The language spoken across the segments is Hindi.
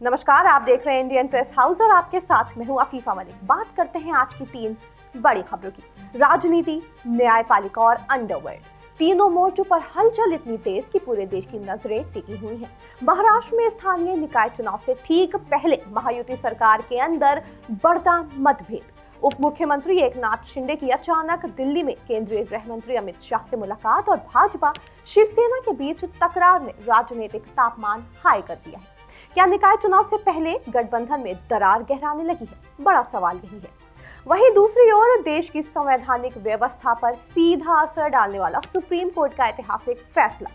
नमस्कार, आप देख रहे हैं इंडियन प्रेस हाउस और आपके साथ मैं हूं अफीफा मलिक। बात करते हैं आज की 3 बड़ी खबरों की। राजनीति, न्यायपालिका और अंडरवर्ल्ड, तीनों मोर्चों पर हलचल इतनी तेज कि पूरे देश की नजरें टिकी हुई हैं। महाराष्ट्र में स्थानीय निकाय चुनाव से ठीक पहले महायुति सरकार के अंदर बढ़ता मतभेद। उप मुख्यमंत्री एकनाथ शिंदे की अचानक दिल्ली में केंद्रीय गृह मंत्री अमित शाह से मुलाकात और भाजपा शिवसेना के बीच तकरार ने राजनीतिक तापमान हाई कर दिया है। क्या निकाय चुनाव से पहले गठबंधन में दरार गहराने लगी है? बड़ा सवाल यही है। वहीं दूसरी ओर देश की संवैधानिक व्यवस्था पर सीधा असर डालने वाला सुप्रीम कोर्ट का ऐतिहासिक फैसला।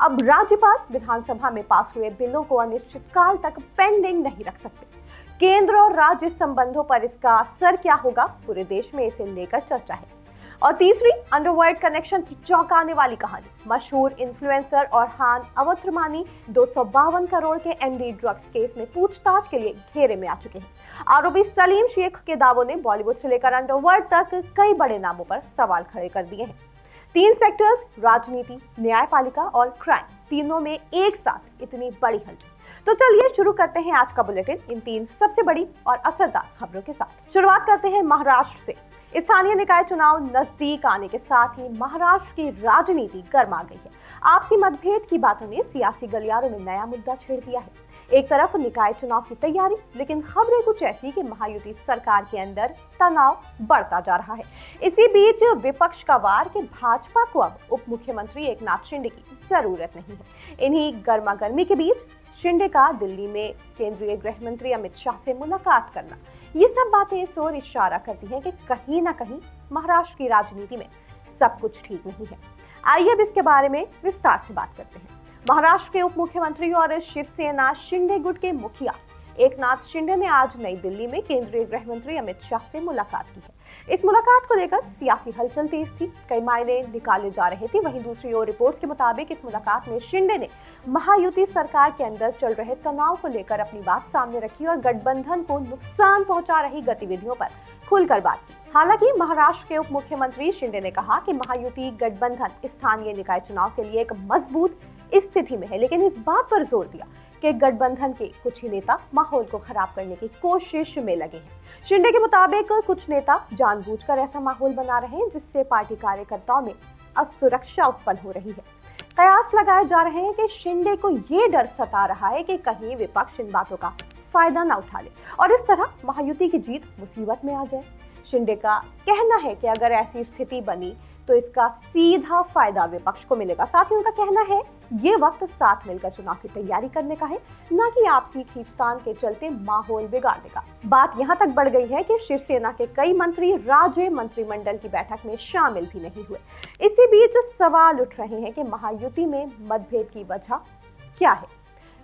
अब राज्यपाल विधानसभा में पास हुए बिलों को अनिश्चितकाल तक पेंडिंग नहीं रख सकते। केंद्र और राज्य संबंधों पर इसका असर क्या होगा, पूरे देश में इसे लेकर चर्चा है। और तीसरी, अंडरवर्ल्ड कनेक्शन की चौंकाने वाली कहानी। मशहूर इन्फ्लुएंसर और हान अवत्रमानी 252 करोड़ के एमडी ड्रग्स केस में पूछताछ के लिए घेरे में आ चुके हैं। आरोपी सलीम शेख के दावों ने बॉलीवुड से लेकर अंडरवर्ल्ड तक कई बड़े नामों पर सवाल खड़े कर दिए हैं। 3 सेक्टर्स, राजनीति, न्यायपालिका और क्राइम, तीनों में एक साथ इतनी बड़ी हलचल। तो चलिए शुरू करते हैं आज का बुलेटिन इन 3 सबसे बड़ी और असरदार खबरों के साथ। शुरुआत करते हैं महाराष्ट्र से। स्थानीय निकाय चुनाव नजदीक आने के साथ ही महाराष्ट्र की राजनीति गर्मा गई है। आपसी मतभेद की बातों ने सियासी गलियारों में नया मुद्दा छेड़ दिया है। एक तरफ निकाय चुनाव की तैयारी, लेकिन खबरें कुछ ऐसी कि महायुति सरकार के अंदर तनाव बढ़ता जा रहा है। इसी बीच विपक्ष का वार कि भाजपा को अब उप मुख्यमंत्री एकनाथ शिंदे की जरूरत नहीं है। इन्हीं गर्मा गर्मी के बीच शिंदे का दिल्ली में केंद्रीय गृह मंत्री अमित शाह से मुलाकात करना, ये सब बातें इस ओर इशारा करती हैं कि कहीं ना कहीं महाराष्ट्र की राजनीति में सब कुछ ठीक नहीं है। आइए अब इसके बारे में विस्तार से बात करते हैं। महाराष्ट्र के उप मुख्यमंत्री और शिवसेना शिंदे गुट के मुखिया एकनाथ शिंदे ने आज नई दिल्ली में केंद्रीय गृह मंत्री अमित शाह से मुलाकात की है। इस मुलाकात को लेकर सियासी हलचल तेज थी, कई मायने निकाले जा रहे थे। वहीं दूसरी ओर रिपोर्ट्स के मुताबिक इस मुलाकात में शिंदे ने महायुति सरकार के अंदर चल रहे तनाव को लेकर अपनी बात सामने रखी और गठबंधन को नुकसान पहुंचा रही गतिविधियों पर खुलकर बात की। हालांकि महाराष्ट्र के उप मुख्यमंत्री शिंदे ने कहा कि महायुति गठबंधन स्थानीय निकाय चुनाव के लिए एक मजबूत स्थिति में है, लेकिन इस बात पर जोर दिया कि गठबंधन के कुछ ही नेता माहौल को खराब करने की कोशिश में लगे हैं। शिंदे के मुताबिक कुछ नेता जानबूझकर ऐसा माहौल बना रहे हैं जिससे पार्टी कार्यकर्ताओं में असुरक्षा उत्पन्न हो रही है। कयास लगाए जा रहे हैं कि शिंदे को ये डर सता रहा है कि कहीं विपक्ष इन बातों का फायदा न उठा ले और इस तरह महायुति की जीत मुसीबत में आ जाए। शिंदे का कहना है कि अगर ऐसी स्थिति बनी तो इसका सीधा फायदा विपक्ष को मिलेगा। साथ ही उनका कहना है ये वक्त साथ मिलकर चुनाव की तैयारी करने का है, न कि आपसी खींचतान के चलते माहौल बिगाड़ने का। बात यहाँ तक बढ़ गई है कि शिवसेना के कई मंत्री राज्य मंत्रिमंडल की बैठक में शामिल भी नहीं हुए। इसी बीच सवाल उठ रहे हैं कि महायुति में मतभेद की वजह क्या है?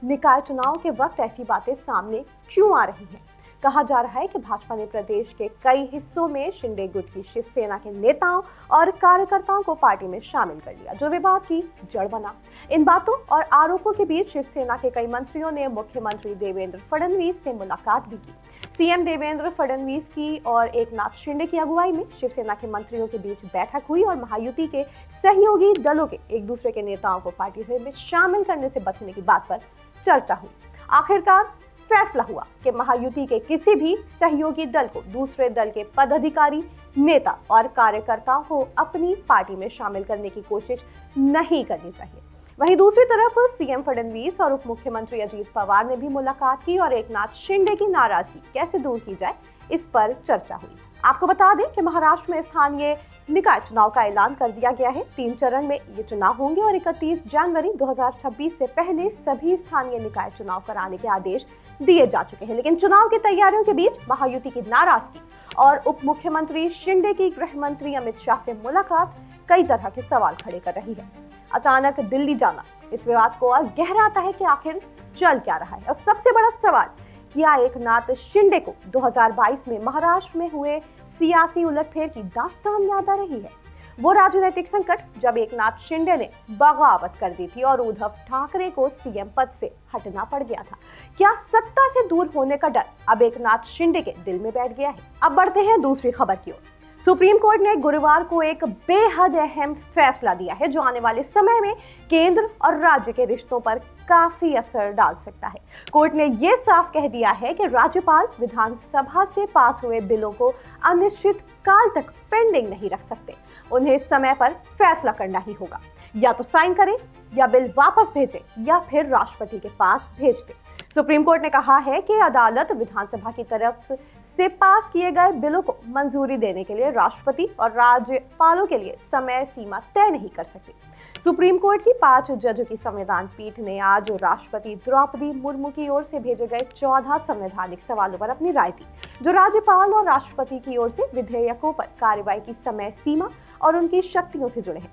निकाय चुनाव के वक्त ऐसी बातें सामने क्यों आ रही हैं? कहा जा रहा है कि भाजपा ने प्रदेश के कई हिस्सों में शिंदे गुट की शिवसेना के नेताओं और कार्यकर्ताओं को पार्टी में शामिल कर लिया, जो विवाद की जड़ बना। इन बातों और आरोपों के बीच शिवसेना के कई मंत्रियों ने मुख्यमंत्री देवेंद्र फडणवीस से मुलाकात भी की। सीएम देवेंद्र फडणवीस की और एकनाथ शिंदे की अगुवाई में शिवसेना के मंत्रियों के बीच बैठक हुई और महायुति के सहयोगी दलों के एक दूसरे के नेताओं को पार्टी में शामिल करने से बचने की बात पर चर्चा हुई। आखिरकार फैसला हुआ कि महायुति के किसी भी सहयोगी दल को दूसरे दल के पदाधिकारी, नेता और कार्यकर्ताओं को अपनी पार्टी में शामिल करने की कोशिश नहीं करनी चाहिए। वहीं दूसरी तरफ सीएम फडणवीस और उप मुख्यमंत्री अजीत पवार ने भी मुलाकात की और एकनाथ शिंदे की नाराजगी कैसे दूर की जाए, इस पर चर्चा हुई। आपको बता दें कि महाराष्ट्र में स्थानीय निकाय चुनाव का ऐलान कर दिया गया है। 3 चरण में ये चुनाव होंगे और 31 जनवरी 2026 से पहले सभी स्थानीय निकाय चुनाव कराने के आदेश दिए जा चुके हैं। लेकिन चुनाव की तैयारियों के बीच महायुति की नाराजगी और उप मुख्यमंत्री शिंदे की गृह मंत्री अमित शाह से मुलाकात कई तरह के सवाल खड़े कर रही है। अचानक दिल्ली जाना इस विवाद को और गहराता है कि आखिर चल क्या रहा है। और सबसे बड़ा सवाल, क्या एकनाथ शिंदे को 2022 में महाराष्ट्र में हुए सियासी उलटफेर की दास्तान याद आ रही है? वो राजनीतिक संकट जब एकनाथ शिंदे ने बगावत कर दी थी और उद्धव ठाकरे को सीएम पद से हटना पड़ गया था। क्या सत्ता से दूर होने का डर अब एकनाथ शिंदे के दिल में बैठ गया है? अब बढ़ते हैं दूसरी खबर की ओर। सुप्रीम कोर्ट ने गुरुवार को एक बेहद अहम फैसला दिया है जो आने वाले समय में केंद्र और राज्य के रिश्तों पर काफी असर डाल सकता है। कोर्ट ने यह साफ कह दिया है कि राज्यपाल विधानसभा से पास हुए बिलों को अनिश्चित काल तक पेंडिंग नहीं रख सकते। उन्हें समय पर फैसला करना ही होगा, या तो साइन करें या बिल वापस भेजें या फिर राष्ट्रपति के पास भेज दें। सुप्रीम कोर्ट ने कहा है कि अदालत विधानसभा की तरफ से पास किए गए बिलों को मंजूरी देने के लिए राष्ट्रपति और राज्यपालों के लिए समय सीमा तय नहीं कर सकती। सुप्रीम कोर्ट की 5 जजों की संविधान पीठ ने आज राष्ट्रपति द्रौपदी मुर्मू की ओर से भेजे गए 14 संवैधानिक सवालों पर अपनी राय दी, जो राज्यपाल और राष्ट्रपति की ओर से विधेयकों पर कार्रवाई की समय सीमा और उनकी शक्तियों से जुड़े हैं।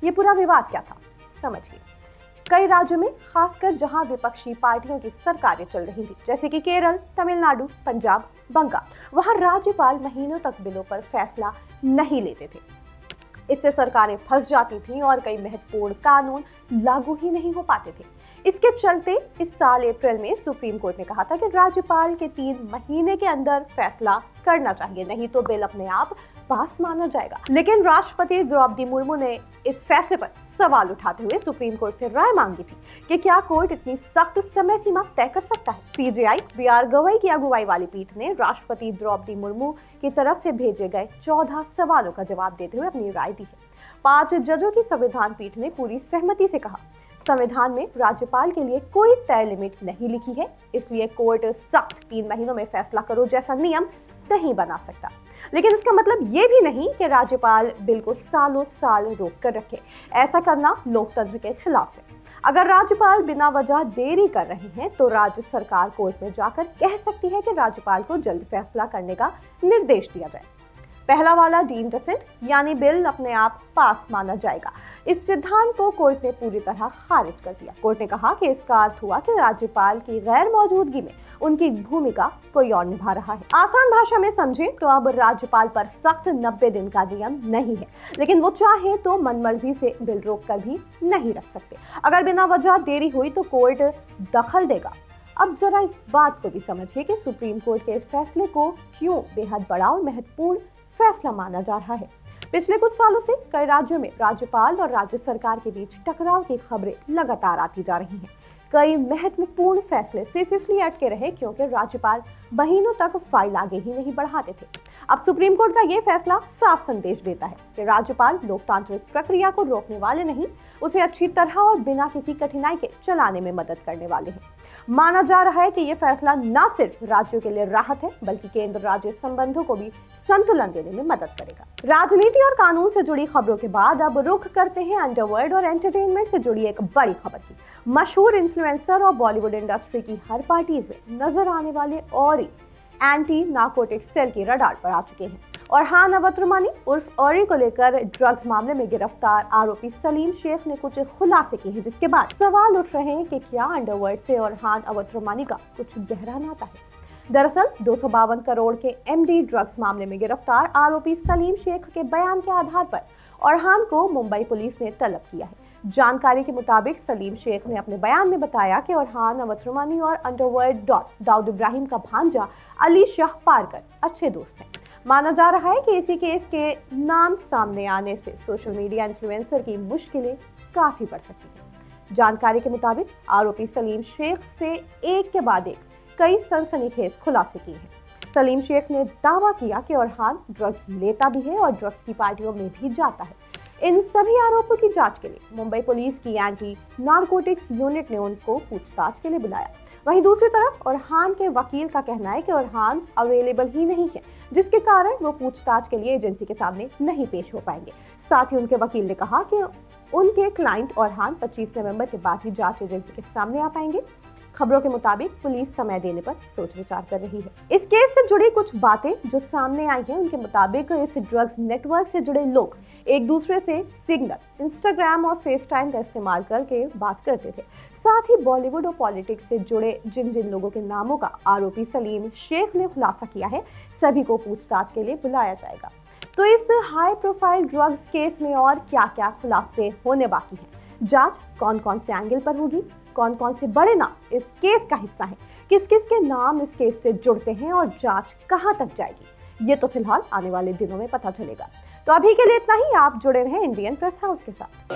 ये पूरा विवाद क्या था, समझिए। कई राज्यों में, खासकर जहां विपक्षी पार्टियों की सरकारें चल रही थी, जैसे कि केरल, तमिलनाडु, पंजाब, बंगाल, वहां राज्यपाल महीनों तक बिलों पर फैसला नहीं लेते थे। इससे सरकारें फंस जाती थीं और कई महत्वपूर्ण कानून लागू ही नहीं हो पाते थे। इसके चलते इस साल अप्रैल में सुप्रीम कोर्ट ने कहा था कि राज्यपाल के 3 महीने के अंदर फैसला करना चाहिए, नहीं तो बिल अपने आप पास माना जाएगा। लेकिन राष्ट्रपति द्रौपदी मुर्मू ने इस फैसले पर सवाल उठाते हुए सुप्रीम कोर्ट से राय मांगी थी कि क्या कोर्ट इतनी सख्त समय सीमा तय कर सकता है। सीजेआई बीआर गवई की अगुवाई वाली पीठ ने राष्ट्रपति द्रौपदी मुर्मू की तरफ से भेजे गए 14 सवालों का जवाब देते हुए अपनी राय दी है। 5 जजों की संविधान पीठ ने पूरी सहमति से कहा, संविधान में राज्यपाल के लिए कोई तय लिमिट नहीं लिखी है, इसलिए कोर्ट सख्त 3 महीनों में फैसला करो जैसा नियम नहीं बना सकता। लेकिन इसका मतलब ये भी नहीं कि राज्यपाल बिल को सालों साल रोक कर रखे। ऐसा करना लोकतंत्र के खिलाफ है। अगर राज्यपाल बिना वजह देरी कर रहे हैं तो राज्य सरकार कोर्ट में जाकर कह सकती है कि राज्यपाल को जल्द फैसला करने का निर्देश दिया जाए। पहला वाला डीम्ड असेंट, यानी बिल अपने आप पास माना जाएगा, इस सिद्धांत को कोर्ट ने पूरी तरह खारिज कर दिया। कोर्ट ने कहा कि इसका अर्थ हुआ कि राज्यपाल की गैर मौजूदगी में उनकी भूमिका कोई और निभा रहा है। आसान भाषा में समझें तो अब राज्यपाल पर सख्त 90 दिन का नियम नहीं है, लेकिन वो चाहे तो मनमर्जी से बिल रोक कर भी नहीं रख सकते। अगर बिना वजह देरी हुई तो कोर्ट दखल देगा। अब जरा इस बात को भी समझिए कि सुप्रीम कोर्ट के इस फैसले को क्यों बेहद बड़ा और महत्वपूर्ण फैसला माना जा रहा है। पिछले कुछ सालों से कई राज्यों में राज्यपाल और राज्य सरकार के बीच टकराव की खबरें लगातार आती जा रही हैं। कई महत्वपूर्ण फैसले सिर्फ इसलिए अटके रहे क्योंकि राज्यपाल महीनों तक फाइल आगे ही नहीं बढ़ाते थे। अब सुप्रीम कोर्ट का यह फैसला साफ संदेश देता है कि राज्यपाल लोकतांत्रिक प्रक्रिया को रोकने वाले नहीं, उसे अच्छी तरह और बिना किसी कठिनाई के चलाने में मदद करने वाले हैं। माना जा रहा है कि यह फैसला न सिर्फ राज्यों के लिए राहत है, बल्कि केंद्र राज्य संबंधों को भी संतुलन देने में मदद करेगा। राजनीति और कानून से जुड़ी खबरों के बाद अब रुख करते हैं अंडरवर्ल्ड और एंटरटेनमेंट से जुड़ी एक बड़ी खबर की। मशहूर इन्फ्लुएंसर और बॉलीवुड इंडस्ट्री की हर पार्टीज में नजर आने वाले और एंटी नार्कोटिक सेल की रडार पर आ चुके हैं। औरहान अवत्रमानी उर्फ औरी को लेकर ड्रग्स मामले में गिरफ्तार आरोपी सलीम शेख ने कुछ खुलासे किए हैं, जिसके बाद सवाल उठ रहे हैं कि क्या अंडरवर्ल्ड से औरहान अवत्रमानी का कुछ गहरा नाता है। दरअसल 252 करोड़ के एमडी ड्रग्स मामले में गिरफ्तार आरोपी सलीम शेख के बयान के आधार पर औरहान को मुंबई पुलिस ने तलब किया है। जानकारी के मुताबिक सलीम शेख ने अपने बयान में बताया कि औरहान अवत्रमानी और अंडरवर्ल्ड दाऊद इब्राहिम का भांजा अली शाह पारकर अच्छे दोस्त हैं। माना जा रहा है कि इसी केस के नाम सामने आने से सोशल मीडिया इन्फ्लुएंसर की मुश्किलें काफी बढ़ सकती हैं। जानकारी के मुताबिक आरोपी सलीम शेख से एक के बाद एक कई सनसनीखेज खुलासे किए हैं। सलीम शेख ने दावा किया कि औरहान ड्रग्स लेता भी है और ड्रग्स की पार्टियों में भी जाता है। इन सभी आरोपों की जांच के लिए मुंबई पुलिस की एंटी नार्कोटिक्स यूनिट ने उनको पूछताछ के लिए बुलाया। वहीं दूसरी तरफ औरहान के वकील का कहना है कि औरहान अवेलेबल ही नहीं है, जिसके कारण वो पूछताछ के लिए एजेंसी के सामने नहीं पेश हो पाएंगे। साथ ही उनके वकील ने कहा कि उनके क्लाइंट औरहान 25 नवंबर के बाद ही जांच एजेंसी के सामने आ पाएंगे। खबरों के मुताबिक पुलिस समय देने पर सोच विचार कर रही है। इस केस से जुड़ी कुछ बातें जो सामने आई हैं, उनके मुताबिक इस ड्रग्स नेटवर्क से जुड़े लोग एक दूसरे से सिग्नल, इंस्टाग्राम और फेस टाइम का इस्तेमाल करके बात करते थे। साथ ही बॉलीवुड और पॉलिटिक्स से जुड़े जिन जिन लोगों के नामों का आरोपी सलीम शेख ने खुलासा किया है, सभी को पूछताछ के लिए बुलाया जाएगा। तो इस हाई प्रोफाइल ड्रग्स केस में और क्या क्या खुलासे होने बाकी हैं? जांच कौन कौन से एंगल पर होगी, कौन कौन से बड़े नाम इस केस का हिस्सा हैं, किस किस के नाम इस केस से जुड़ते हैं और जांच कहां तक जाएगी, ये तो फिलहाल आने वाले दिनों में पता चलेगा। तो अभी के लिए इतना ही। आप जुड़े रहें इंडियन प्रेस हाउस के साथ।